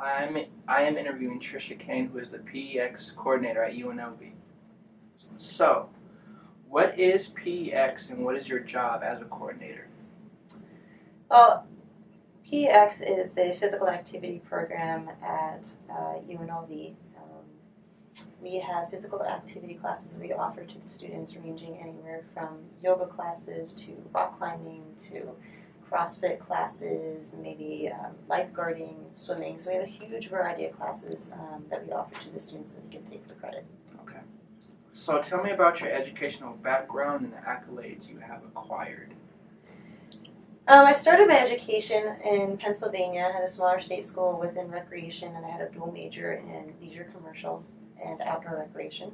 I am interviewing Trisha Cain, who is the PEX coordinator at UNLV. So, what is PEX and what is your job as a coordinator? Well, PEX is the physical activity program at UNLV. We have physical activity classes we offer to the students ranging anywhere from yoga classes to rock climbing to CrossFit classes, maybe lifeguarding, swimming. So we have a huge variety of classes that we offer to the students that they can take for credit. Okay. So tell me about your educational background and the accolades you have acquired. I started my education in Pennsylvania. I had a smaller state school within recreation, and I had a dual major in leisure commercial and outdoor recreation.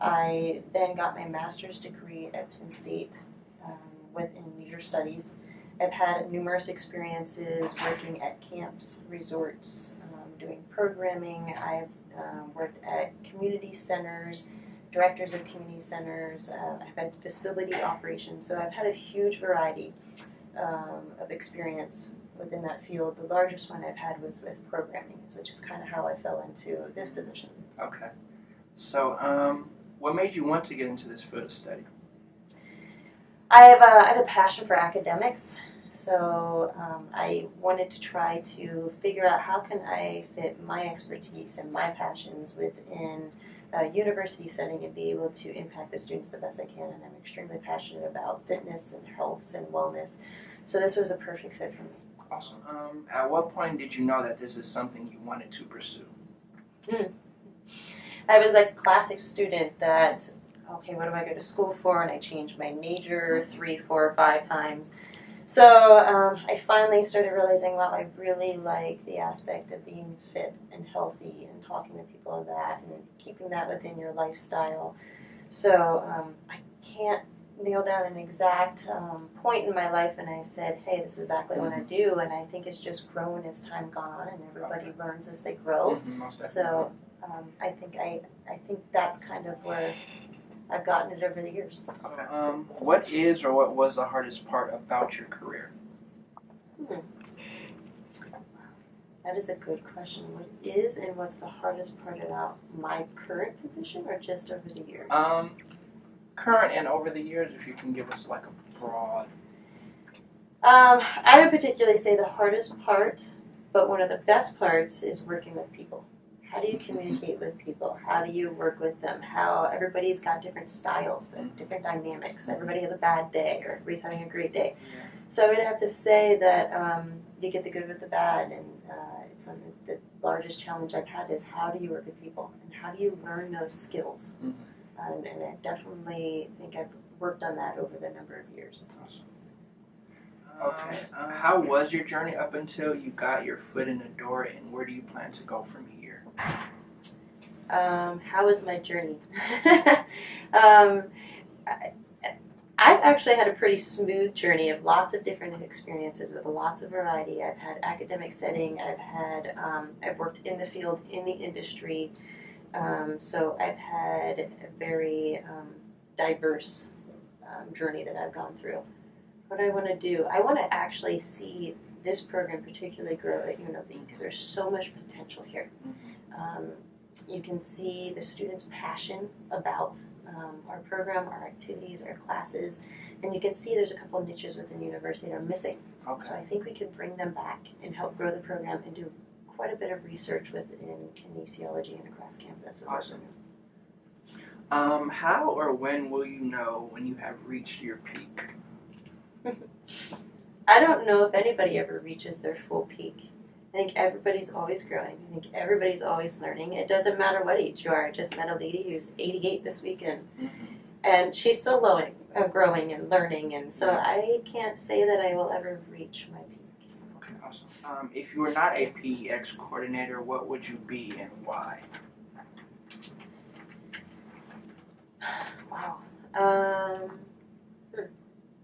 I then got my master's degree at Penn State within leisure studies. I've had numerous experiences working at camps, resorts, doing programming. I've worked at community centers, directors of community centers. I've had facility operations, so I've had a huge variety of experience within that field. The largest one I've had was with programming, which is kind of how I fell into this position. Okay. So, what made you want to get into this field of study? I have a passion for academics, so I wanted to try to figure out how can I fit my expertise and my passions within a university setting and be able to impact the students the best I can. And I'm extremely passionate about fitness and health and wellness, so this was a perfect fit for me. Awesome. At what point did you know that this is something you wanted to pursue? I was like the classic student that, okay, what do I go to school for? And I changed my major 3, 4, 5 times. So I finally started realizing, wow, I really like the aspect of being fit and healthy and talking to people of that and keeping that within your lifestyle. So I can't nail down an exact point in my life, and I said, hey, this is exactly what I do, and I think it's just grown as time gone on, and everybody learns as they grow. So I think that's kind of where I've gotten it over the years. Okay. What is or what was the hardest part about your career? That is a good question. What is and what's the hardest part about my current position, or just over the years? Current and over the years, if you can give us like a broad. I would particularly say the hardest part, but one of the best parts, is working with people. How do you communicate with people? How do you work with them? How everybody's got different styles and different dynamics. Everybody has a bad day, or everybody's having a great day. Yeah. So I would have to say that you get the good with the bad, and it's something. The largest challenge I've had is how do you work with people, and how do you learn those skills? And I definitely think I've worked on that over the number of years. Awesome. Okay. How was your journey up until you got your foot in the door, and where do you plan to go from here? How was my journey? I've actually had a pretty smooth journey of lots of different experiences with lots of variety. I've had academic setting. I've worked in the field, in the industry. So I've had a very diverse journey that I've gone through. What I want to do, I want to actually see this program particularly grow at UNLV because there's so much potential here. You can see the students' passion about our program, our activities, our classes, and you can see there's a couple of niches within the university that are missing. Okay. So I think we can bring them back and help grow the program and do quite a bit of research within kinesiology and across campus. Awesome. How or when will you know when you have reached your peak? I don't know if anybody ever reaches their full peak. I think everybody's always growing. I think everybody's always learning. It doesn't matter what age you are. I just met a lady who's 88 this weekend, and she's still growing and learning, and so I can't say that I will ever reach my peak. Okay, awesome. If you were not a PEX coordinator, what would you be and why? Wow.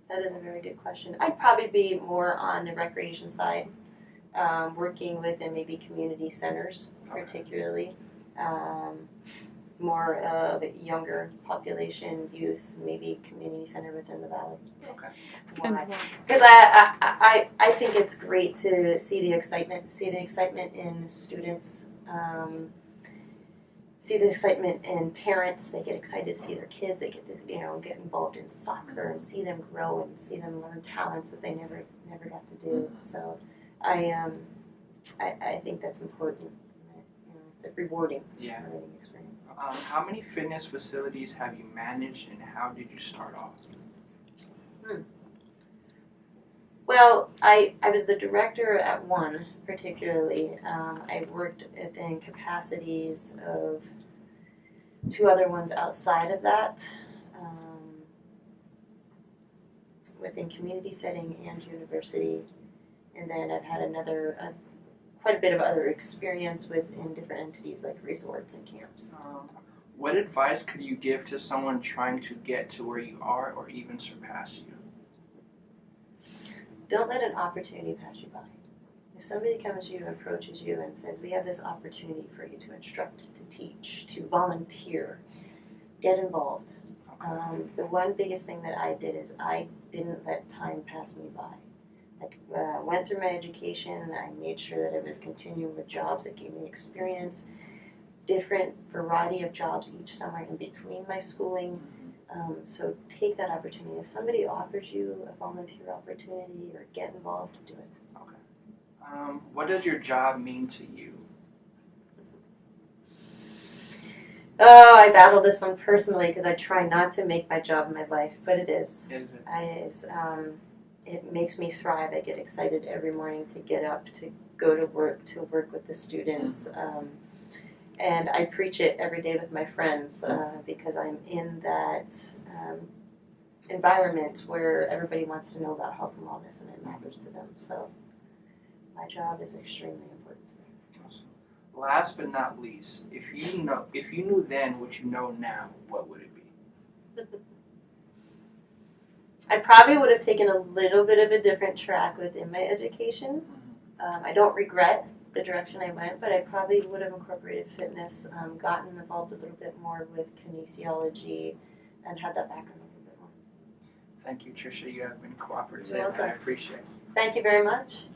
That is a very good question. I'd probably be more on the recreation side, working within maybe community centers particularly. more of a younger population, youth, maybe community center within the valley. Okay. Why? Because I think it's great to see the excitement in students, see the excitement in parents. They get excited to see their kids. They get to, get involved in soccer and see them grow and see them learn talents that they never got to do. So I think that's important. It's a rewarding learning experience. How many fitness facilities have you managed, and how did you start off? Well, I was the director at one, particularly. I worked in capacities of two other ones outside of that, within community setting and university. And then I've had quite a bit of other experience within different entities like resorts and camps. What advice could you give to someone trying to get to where you are or even surpass you? Don't let an opportunity pass you by. If somebody comes to you and approaches you and says, we have this opportunity for you to instruct, to teach, to volunteer, get involved. The one biggest thing that I did is I didn't let time pass me by. I went through my education. I made sure that I was continuing with jobs that gave me experience, different variety of jobs each summer in between my schooling. So take that opportunity. If somebody offers you a volunteer opportunity or get involved, do it. Okay. What does your job mean to you? Oh, I battle this one personally because I try not to make my job my life, but it is. Is it? It makes me thrive. I get excited every morning to get up, to go to work with the students. And I preach it every day with my friends because I'm in that environment where everybody wants to know about health and wellness and it matters to them. So my job is extremely important to me. Awesome. Last but not least, if you knew then what you know now, what would it be? I probably would have taken a little bit of a different track within my education. I don't regret the direction I went, but I probably would have incorporated fitness, gotten involved a little bit more with kinesiology, and had that background a little bit more. Thank you, Trisha. You have been cooperative, You're welcome. and I appreciate it. Thank you very much.